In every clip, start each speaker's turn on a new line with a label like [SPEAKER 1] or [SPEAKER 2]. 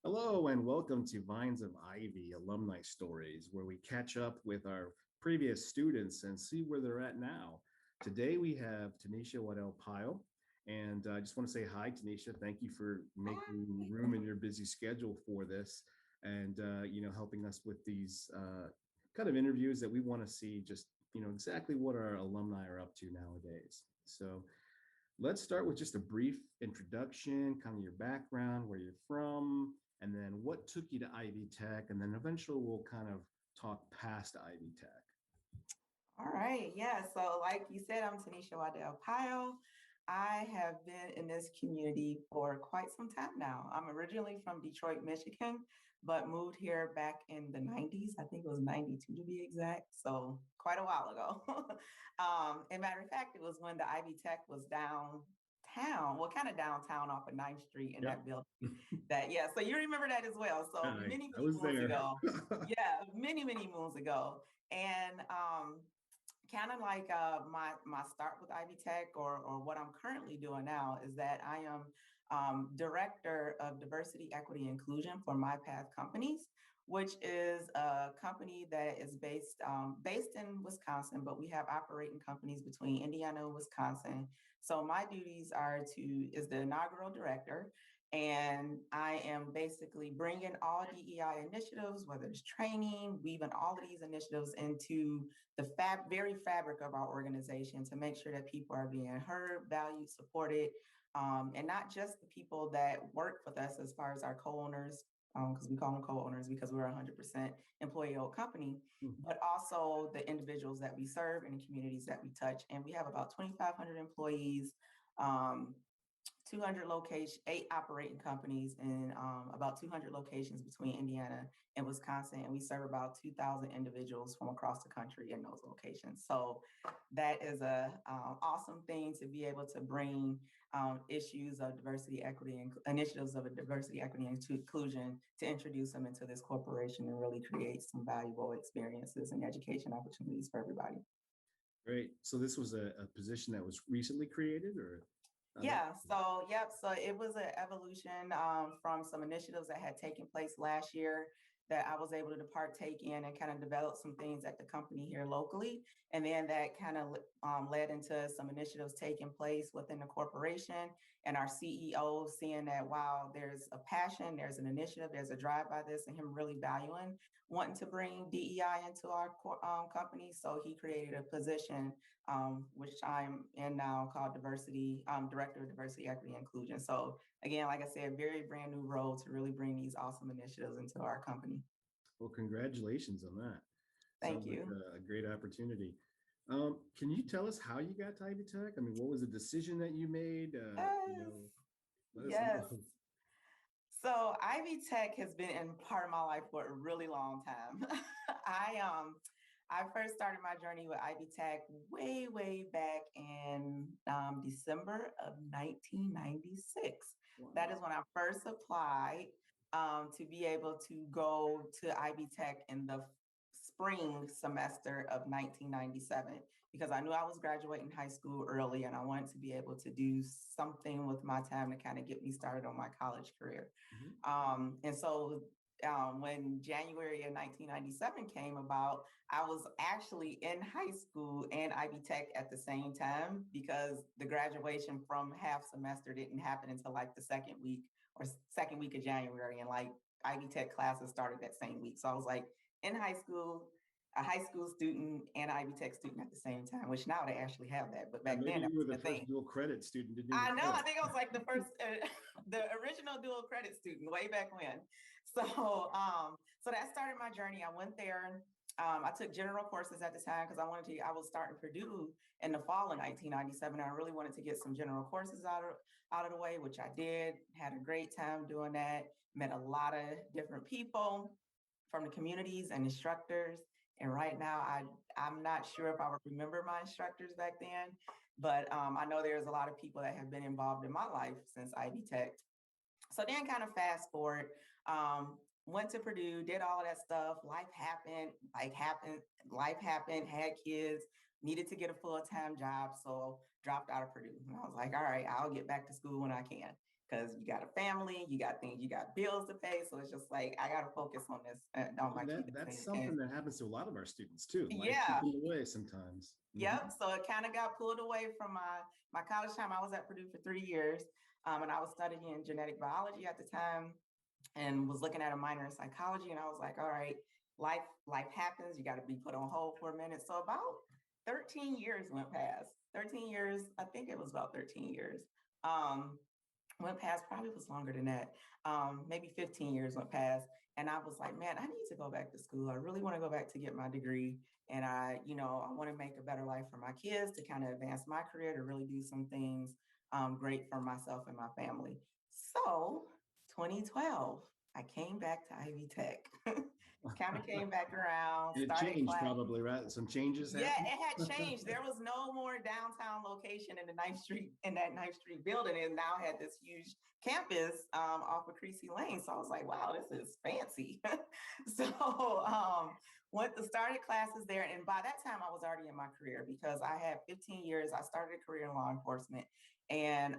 [SPEAKER 1] Hello and welcome to Vines of Ivy Alumni Stories, where we catch up with our previous students and see where they're at now. Today we have Tenecia Waddell-Pyle, and I just want to say hi, Tanisha. Thank you for making room in your busy schedule for this, and helping us with these kind of interviews that we want to see. Just exactly what our alumni are up to nowadays. So let's start with just a brief introduction, kind of your background, where you're from, and then what took you to Ivy Tech, and then eventually we'll kind of talk past Ivy Tech.
[SPEAKER 2] All right. Yeah. So, like you said, I'm Tenecia Waddell-Pyle. I have been in this community for quite some time now. I'm originally from Detroit, Michigan, but moved here back in the 90s. I think it was 92 to be exact. So, quite a while ago. And matter of fact, it was when the Ivy Tech was downtown, well, kind of downtown off of 9th Street in
[SPEAKER 1] Yep.
[SPEAKER 2] that building. Yeah. So, you remember that as well. So, many,
[SPEAKER 1] I
[SPEAKER 2] many
[SPEAKER 1] was
[SPEAKER 2] moons
[SPEAKER 1] there.
[SPEAKER 2] ago. Yeah. Many, many moons ago. And, kind of like my start with Ivy Tech or what I'm currently doing now is that I am director of diversity, equity, inclusion for My Path Companies, which is a company that is based in Wisconsin, but we have operating companies between Indiana and Wisconsin. So my duties is the inaugural director. And I am basically bringing all DEI initiatives, whether it's training, weaving all of these initiatives into the very fabric of our organization to make sure that people are being heard, valued, supported, and not just the people that work with us as far as our co-owners, because we call them co-owners because we're a 100% employee-owned company, but also the individuals that we serve and the communities that we touch. And we have about 2,500 employees, 200 locations, 8 operating companies, and about 200 locations between Indiana and Wisconsin. And we serve about 2,000 individuals from across the country in those locations. So that is a awesome thing to be able to bring issues of diversity, equity, and initiatives of a diversity, equity, and inclusion to introduce them into this corporation and really create some valuable experiences and education opportunities for everybody.
[SPEAKER 1] Great. So this was a position that was recently created, or?
[SPEAKER 2] Yeah, so it was an evolution from some initiatives that had taken place last year that I was able to partake in and kind of develop some things at the company here locally. And then that kind of led into some initiatives taking place within the corporation and our CEO seeing that, wow, there's a passion, there's an initiative, there's a drive by this, and him really valuing wanting to bring DEI into our company. So he created a position which I'm in now, called Director of Diversity, Equity, and Inclusion. So again, like I said, very brand new role to really bring these awesome initiatives into our company.
[SPEAKER 1] Well, congratulations on that.
[SPEAKER 2] Thank
[SPEAKER 1] Sounds
[SPEAKER 2] you.
[SPEAKER 1] like a great opportunity. Can you tell us how you got to Ivy Tech? I mean, what was the decision that you made?
[SPEAKER 2] Yes. So Ivy Tech has been in part of my life for a really long time. I first started my journey with Ivy Tech way back in December of 1996. Wow. That is when I first applied to be able to go to Ivy Tech in the spring semester of 1997, because I knew I was graduating high school early and I wanted to be able to do something with my time to kind of get me started on my college career. And so when January of 1997 came about, I was actually in high school and Ivy Tech at the same time, because the graduation from half semester didn't happen until like the second week of January, and like Ivy Tech classes started that same week. So I was like in high school, a high school student and Ivy Tech student at the same time, which now they actually have that. But back then,
[SPEAKER 1] you were the first dual credit student.
[SPEAKER 2] I know. I think I was like the first, the original dual credit student way back when. So that started my journey. I went there. I took general courses at the time because I was starting Purdue in the fall of 1997. I really wanted to get some general courses out of the way, which I did. Had a great time doing that. Met a lot of different people from the communities and instructors. And right now, I'm not sure if I would remember my instructors back then, but I know there's a lot of people that have been involved in my life since Ivy Tech. So then kind of fast forward, went to Purdue, did all of that stuff. Life happened, had kids, needed to get a full-time job. So dropped out of Purdue. And I was like, all right, I'll get back to school when I can. because you got a family, you got things, you got bills to pay. So it's just like, I got to focus on this, on my
[SPEAKER 1] And
[SPEAKER 2] kids.
[SPEAKER 1] that's something that happens to a lot of our students too. Life
[SPEAKER 2] Yeah.
[SPEAKER 1] gets in the way sometimes.
[SPEAKER 2] Yep. So it kind of got pulled away from my college time. I was at Purdue for 3 years, and I was studying genetic biology at the time, and was looking at a minor in psychology. And I was like, all right, life happens. You got to be put on hold for a minute. So about 13 years went past. 13 years. I think it was about 13 years. Um, Went past, probably was longer than that. Maybe 15 years went past. And I was like, man, I need to go back to school. I really want to go back to get my degree. And I want to make a better life for my kids, to kind of advance my career, to really do some things great for myself and my family. So 2012, I came back to Ivy Tech. Kind of came back around,
[SPEAKER 1] It
[SPEAKER 2] started
[SPEAKER 1] changed
[SPEAKER 2] class.
[SPEAKER 1] probably, right? Some changes
[SPEAKER 2] Yeah,
[SPEAKER 1] happened.
[SPEAKER 2] it had changed. There was no more downtown location in that Ninth Street building. It now had this huge campus off of Creasy Lane. So I was like, wow, this is fancy. So went to started classes there. And by that time I was already in my career, because I had 15 years. I started a career in law enforcement, and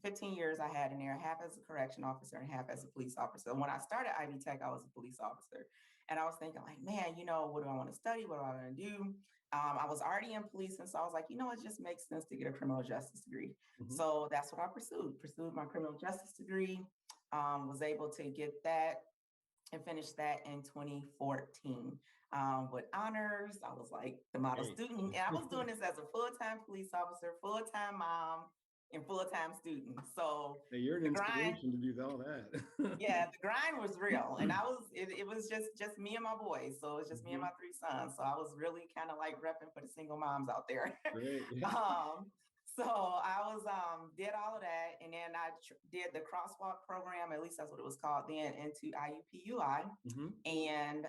[SPEAKER 2] 15 years I had in there, half as a correction officer and half as a police officer. When I started Ivy Tech, I was a police officer. And I was thinking like, man, what do I want to study? What do I want to do? I was already in police. And so I was like, it just makes sense to get a criminal justice degree.
[SPEAKER 1] Mhm.
[SPEAKER 2] So that's what I pursued my criminal justice degree, was able to get that and finish that in 2014 with honors. I was like the model
[SPEAKER 1] Great.
[SPEAKER 2] student. And I was doing this as a full-time police officer, full-time mom, and full-time student. So
[SPEAKER 1] Hey, you're an
[SPEAKER 2] the grind,
[SPEAKER 1] inspiration to do all that.
[SPEAKER 2] yeah, the grind was real. And it was just me and my boys. So it was just me and my 3 sons. So I was really kind of like repping for the single moms out there.
[SPEAKER 1] Great.
[SPEAKER 2] um, so I was did all of that, and then I did the crosswalk program, at least that's what it was called then, into IUPUI,
[SPEAKER 1] Mhm.
[SPEAKER 2] and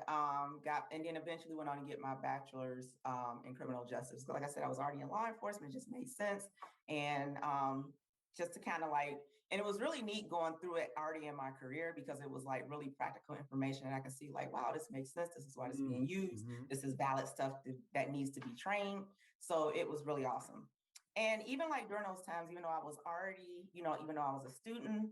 [SPEAKER 2] and then eventually went on to get my bachelor's in criminal justice. Like I said, I was already in law enforcement; it just made sense, and just to kind of like, and it was really neat going through it already in my career, because it was like really practical information, and I can see like, wow, this makes sense. This is why it's being used.
[SPEAKER 1] Mhm.
[SPEAKER 2] This is valid stuff that needs to be trained. So it was really awesome. And even like during those times, even though I was already, even though I was a student,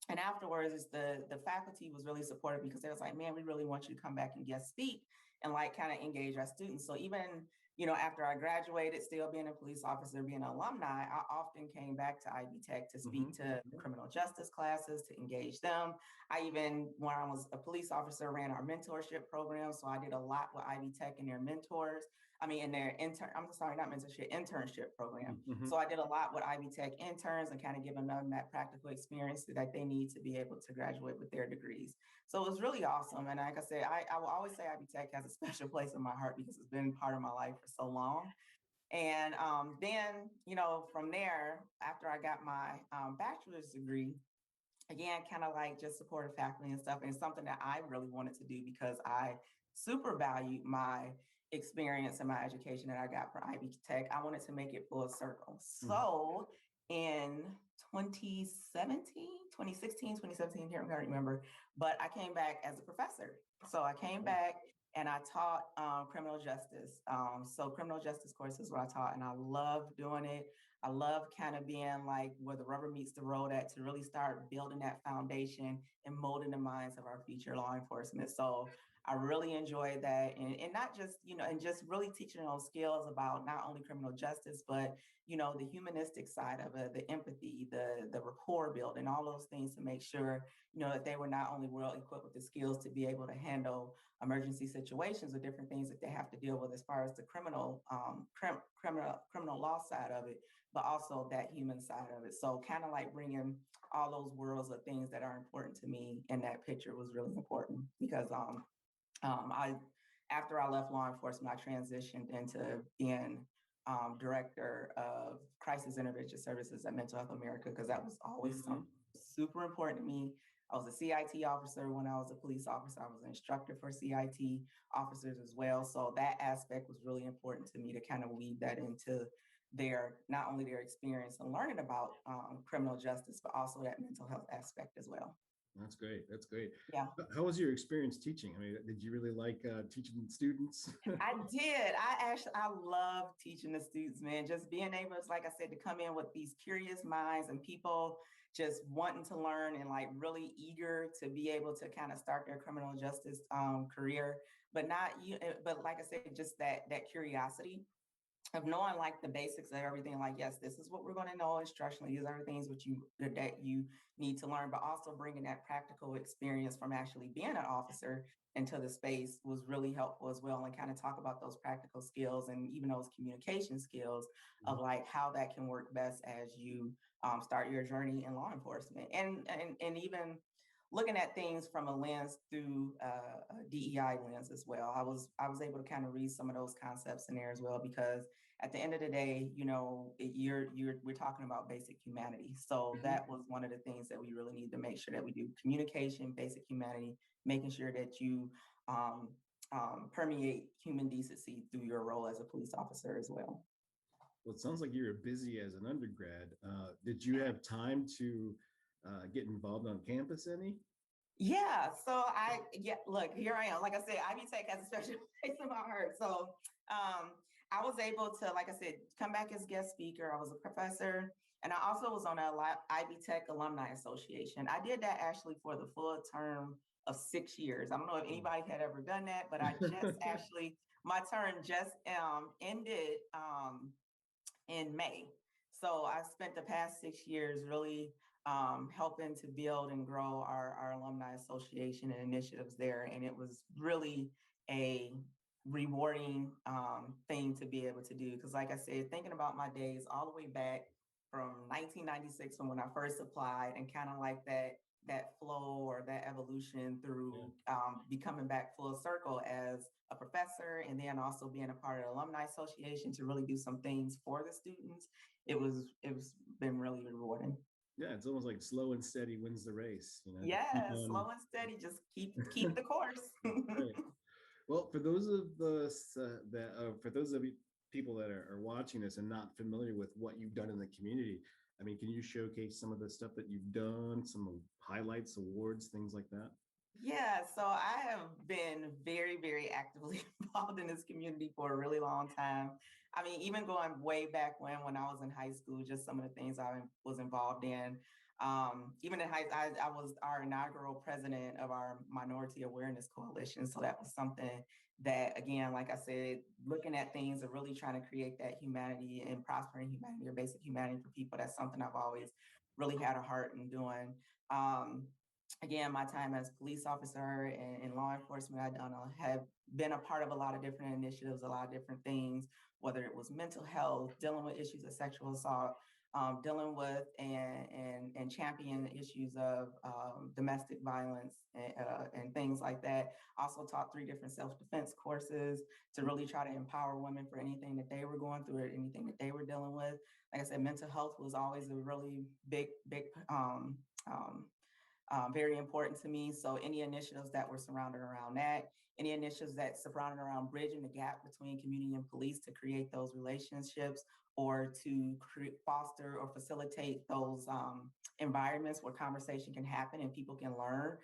[SPEAKER 2] and afterwards, the faculty was really supportive, because they was like, man, we really want you to come back and guest speak and like kind of engage our students. So even, after I graduated, still being a police officer, being an alumni, I often came back to Ivy Tech to speak to criminal justice classes, to engage them. I even, when I was a police officer, ran our mentorship program. So I did a lot with Ivy Tech and their mentors. I mean, in their internship program.
[SPEAKER 1] Mhm.
[SPEAKER 2] So I did a lot with Ivy Tech interns, and kind of giving them that practical experience that they need to be able to graduate with their degrees. So it was really awesome. And like I said, I will always say Ivy Tech has a special place in my heart, because it's been part of my life for so long. And then, from there, after I got my bachelor's degree, again, kind of like just supportive faculty and stuff. And it's something that I really wanted to do, because I super valued my experience and my education that I got from Ivy Tech. I wanted to make it full circle. So in 2016, here, I can't remember, but I came back as a professor. So I came back and I taught criminal justice. So criminal justice course is what I taught, and I loved doing it. I love kind of being like where the rubber meets the road at, to really start building that foundation and molding the minds of our future law enforcement. So I really enjoyed that. And not just, and just really teaching those skills about not only criminal justice, but, the humanistic side of it, the empathy, the rapport building, all those things, to make sure, that they were not only well equipped with the skills to be able to handle emergency situations or different things that they have to deal with as far as the criminal law side of it, but also that human side of it. So kind of like bringing all those worlds of things that are important to me in that picture was really important, because after I left law enforcement, I transitioned into being director of crisis intervention services at Mental Health America, because that was always something super important to me. I was a CIT officer when I was a police officer. I was an instructor for CIT officers as well. So that aspect was really important to me, to kind of weave that into not only their experience and learning about criminal justice, but also that mental health aspect as well.
[SPEAKER 1] That's great. That's great.
[SPEAKER 2] Yeah.
[SPEAKER 1] How was your experience teaching? I mean, did you really like teaching students?
[SPEAKER 2] I did. I love teaching the students, man. Just being able, like I said, to come in with these curious minds and people just wanting to learn and like really eager to be able to kind of start their criminal justice career, but not you. But like I said, just that curiosity of knowing like the basics of everything. Like, yes, this is what we're going to know instructionally. These are the things that you need to learn, but also bringing that practical experience from actually being an officer into the space was really helpful as well. And kind of talk about those practical skills and even those communication skills of like how that can work best as you start your journey in law enforcement, and even looking at things from a lens through a DEI lens as well. I was able to kind of read some of those concepts in there as well, because at the end of the day, you know, we're talking about basic humanity. So
[SPEAKER 1] Mhm.
[SPEAKER 2] that was one of the things that we really need to make sure that we do: communication, basic humanity, making sure that you um, permeate human decency through your role as a police officer as well.
[SPEAKER 1] Well, it sounds like you were busy as an undergrad. Did you have time to get involved on campus any?
[SPEAKER 2] Yeah, yeah, look, here I am. Like I said, Ivy Tech has a special place in my heart. So I was able to, like I said, come back as guest speaker. I was a professor, and I also was on a Ivy Tech Alumni Association. I did that actually for the full term of 6 years. I don't know if anybody had ever done that, but I just actually, my term just ended in May. So I spent the past 6 years really helping to build and grow our alumni association and initiatives there. And it was really a rewarding thing to be able to do. Because like I said, thinking about my days all the way back from 1996, from when I first applied, and kind of like that flow or that evolution through
[SPEAKER 1] Yeah.
[SPEAKER 2] becoming back full circle as a professor, and then also being a part of the alumni association to really do some things for the students. It was been really rewarding.
[SPEAKER 1] Yeah, it's almost like slow and steady wins the race. Just keep
[SPEAKER 2] Yeah,
[SPEAKER 1] on.
[SPEAKER 2] slow and steady, just keep the course.
[SPEAKER 1] Right. Well, for those of us for those of you people that are watching this and not familiar with what you've done in the community, I mean, can you showcase some of the stuff that you've done, some highlights, awards, things like that?
[SPEAKER 2] Yeah, so I have been very, very actively involved in this community for a really long time. I mean, even going way back when I was in high school, just some of the things I was involved in. Even in I was our inaugural president of our Minority Awareness Coalition. So that was something that, again, like I said, looking at things and really trying to create that humanity and prospering humanity or basic humanity for people. That's something I've always really had a heart in doing. Um, Again, my time as police officer and in law enforcement, have been a part of a lot of different initiatives, a lot of different things, whether it was mental health, dealing with issues of sexual assault, dealing with and championing issues of domestic violence and things like that. Also taught 3 different self-defense courses to really try to empower women for anything that they were going through or anything that they were dealing with. Like I said, mental health was always a really big very important to me. So any initiatives that were surrounded around that, any initiatives that surrounded around bridging the gap between community and police to create those relationships or to foster or facilitate those environments where conversation can happen and people can learn,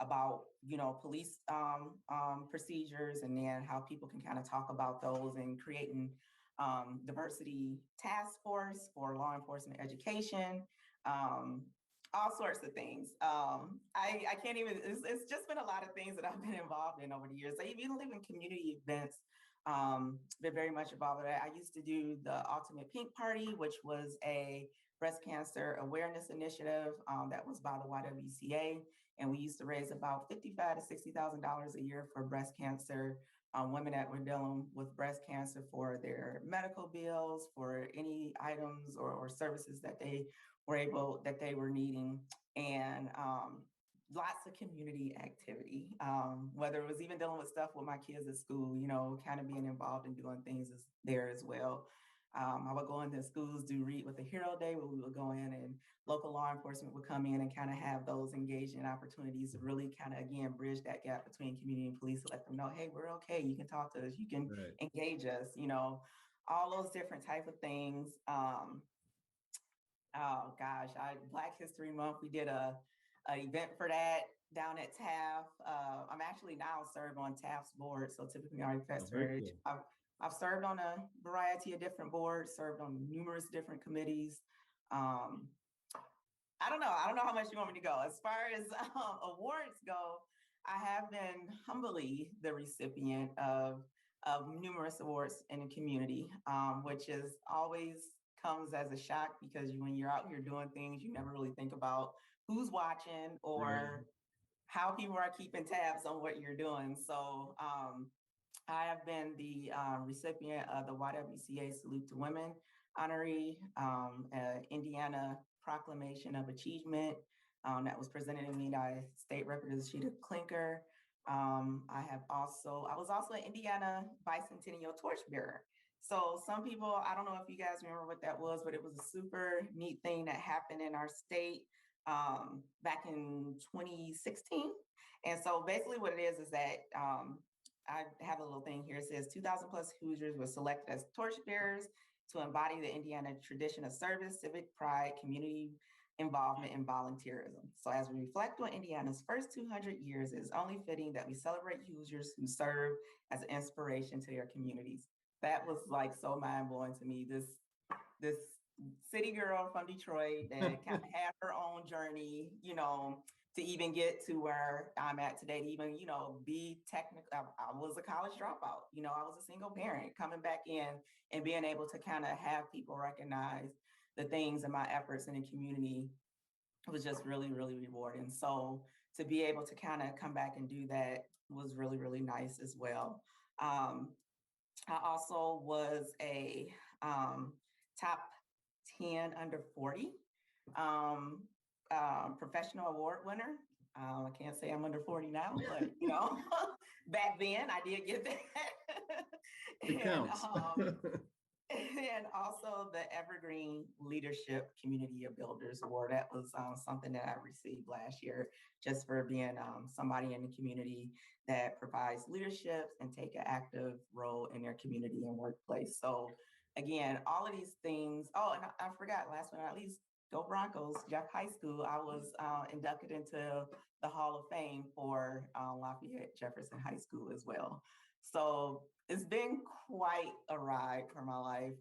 [SPEAKER 2] about, police procedures, and then how people can kind of talk about those, and creating diversity task force for law enforcement education. Um, all sorts of things. I can't even, it's just been a lot of things that I've been involved in over the years. I even live in community events, been very much involved with that. I used to do the Ultimate Pink Party, which was a breast cancer awareness initiative that was by the YWCA. And we used to raise about $55,000 to $60,000 a year for breast cancer women that were dealing with breast cancer, for their medical bills, for any items or services that they were needing, and lots of community activity, whether it was even dealing with stuff with my kids at school, kind of being involved in doing things there as well. I would go into schools, do Read with a Hero Day, where we would go in and local law enforcement would come in and kind of have those engaging opportunities to really kind of, again, bridge that gap between community and police, to let them know, hey, we're okay. You can talk to us. You can
[SPEAKER 1] Right.
[SPEAKER 2] engage us, all those different type of things. Oh gosh, Black History Month, we did a event for that down at TAF. I'm actually now served on TAF's board, so typically I
[SPEAKER 1] Oh,
[SPEAKER 2] request
[SPEAKER 1] very
[SPEAKER 2] for
[SPEAKER 1] cool.
[SPEAKER 2] I've served on a variety of different boards, served on numerous different committees. Um, I don't know how much you want me to go. As far as awards go, I have been humbly the recipient of numerous awards in the community, which is always comes as a shock because when you're out here doing things, you never really think about who's watching
[SPEAKER 1] Right.
[SPEAKER 2] or how people are keeping tabs on what you're doing. So I have been the recipient of the YWCA Salute to Women honoree, Indiana Proclamation of Achievement that was presented to me by State Representative Sheeta Clinker. I was also an Indiana Bicentennial Torchbearer. So some people, I don't know if you guys remember what that was, but it was a super neat thing that happened in our state back in 2016. And so basically what it is that I have a little thing here. It says 2,000 plus Hoosiers were selected as torchbearers to embody the Indiana tradition of service, civic pride, community involvement, and volunteerism. So as we reflect on Indiana's first 200 years, it is only fitting that we celebrate Hoosiers who serve as an inspiration to their communities. That was like so mind blowing to me. This city girl from Detroit that kind of had her own journey, to even get to where I'm at today, to even, be technical. I was a college dropout, I was a single parent coming back in and being able to kind of have people recognize the things and my efforts in the community was just really, really rewarding. So to be able to kind of come back and do that was really, really nice as well. Um, I also was a top 10 under 40 um, professional award winner. I can't say I'm under 40 now, but back then I did get that.
[SPEAKER 1] It
[SPEAKER 2] and
[SPEAKER 1] counts.
[SPEAKER 2] and also the Evergreen Leadership Community of Builders Award. That was something that I received last year just for being somebody in the community that provides leadership and take an active role in their community and workplace. So again, all of these things. Oh, and I forgot, last but not least, go Broncos, Jeff High School. I was inducted into the Hall of Fame for Lafayette Jefferson High School as well. So it's been quite a ride for my life,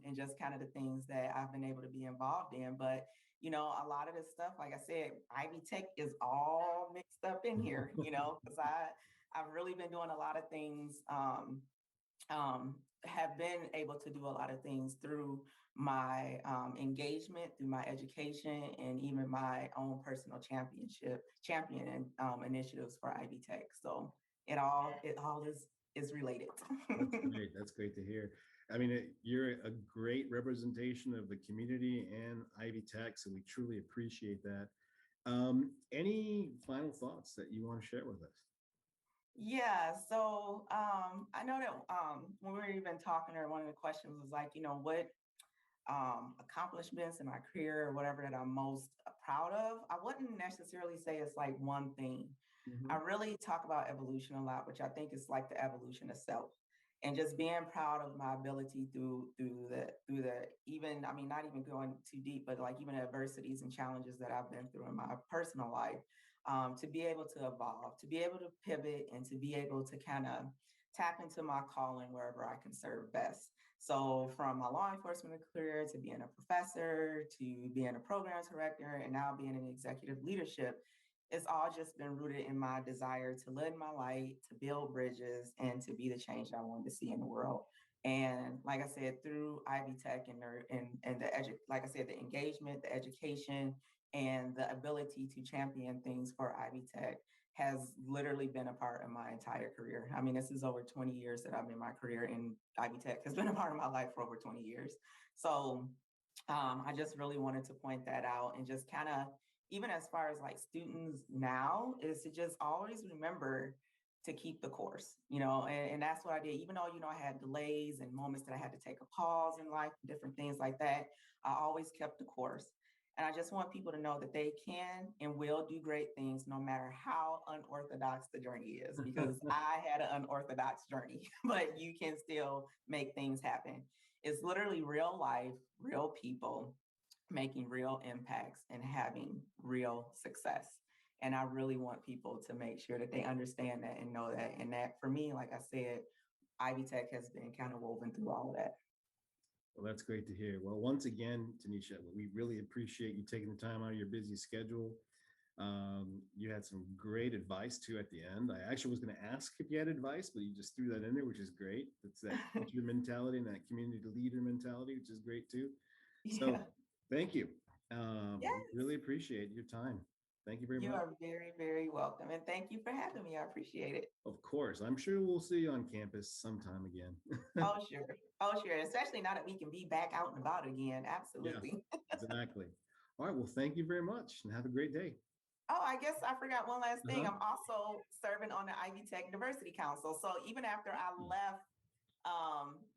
[SPEAKER 2] and just kind of the things that I've been able to be involved in. But a lot of this stuff, like I said, Ivy Tech is all mixed up in here, because I've really been doing a lot of things. Have been able to do a lot of things through my engagement, through my education, and even my own personal champion initiatives for Ivy Tech. So it all is related.
[SPEAKER 1] That's great. That's great to hear. I mean, you're a great representation of the community and Ivy Tech, so we truly appreciate that. Any final thoughts that you want to share with us?
[SPEAKER 2] Yeah, so I know that when we were even talking, or one of the questions was like, what accomplishments in my career or whatever that I'm most proud of. I wouldn't necessarily say it's like one thing. I
[SPEAKER 1] Mhm.
[SPEAKER 2] really talk about evolution a lot, which I think is like the evolution of self. And just being proud of my ability through the even, I mean, not even going too deep, but like even adversities and challenges that I've been through in my personal life, to be able to evolve, to be able to pivot, and to be able to kind of tap into my calling wherever I can serve best. So from my law enforcement career to being a professor to being a program director and now being in executive leadership, it's all just been rooted in my desire to live my light, to build bridges, and to be the change I wanted to see in the world. And like I said, through Ivy Tech and like I said, the engagement, the education, and the ability to champion things for Ivy Tech has literally been a part of my entire career. I mean, this is over 20 years that I've been in my career, and Ivy Tech has been a part of my life for over 20 years. So I just really wanted to point that out and just kind of, even as far as like students now, is to just always remember to keep the course, and that's what I did. Even though, I had delays and moments that I had to take a pause in life, different things like that, I always kept the course. And I just want people to know that they can and will do great things no matter how unorthodox the journey is, because I had an unorthodox journey, but you can still make things happen. It's literally real life, real people, making real impacts and having real success. And I really want people to make sure that they understand that and know that. And that for me, like I said, Ivy Tech has been kind of woven through all of that.
[SPEAKER 1] Well, that's great to hear. Well, once again, Tenecia, we really appreciate you taking the time out of your busy schedule. You had some great advice too at the end. I actually was going to ask if you had advice, but you just threw that in there, which is great. It's that teacher mentality and that community leader mentality, which is great too. So
[SPEAKER 2] Yeah.
[SPEAKER 1] thank you.
[SPEAKER 2] Yes.
[SPEAKER 1] Really appreciate your time. Thank you very
[SPEAKER 2] You
[SPEAKER 1] much.
[SPEAKER 2] are very, very welcome. And thank you for having me. I appreciate it.
[SPEAKER 1] Of course, I'm sure we'll see you on campus sometime again.
[SPEAKER 2] Oh, sure. Oh, sure. Especially now that we can be back out and about again.
[SPEAKER 1] Yeah,
[SPEAKER 2] Absolutely.
[SPEAKER 1] exactly. All right. Well, thank you very much and have a great day.
[SPEAKER 2] Oh, I guess I forgot one last thing.
[SPEAKER 1] Uh-huh.
[SPEAKER 2] I'm also serving on the Ivy Tech Diversity Council. So even after I left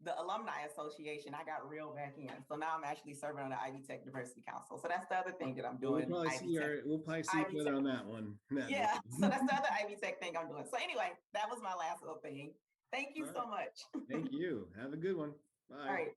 [SPEAKER 2] the Alumni Association, I got reeled back in. So now I'm actually serving on the Ivy Tech Diversity Council. So that's the other thing that I'm
[SPEAKER 1] Well,
[SPEAKER 2] doing. Ivy Tech.
[SPEAKER 1] we'll probably see
[SPEAKER 2] Ivy
[SPEAKER 1] each other
[SPEAKER 2] Tech.
[SPEAKER 1] on that one.
[SPEAKER 2] Yeah. So that's the other Ivy Tech thing I'm doing. So anyway, that was my last little thing. Thank you
[SPEAKER 1] All right.
[SPEAKER 2] so much.
[SPEAKER 1] Thank you. Have a good one.
[SPEAKER 2] All
[SPEAKER 1] Bye.
[SPEAKER 2] right.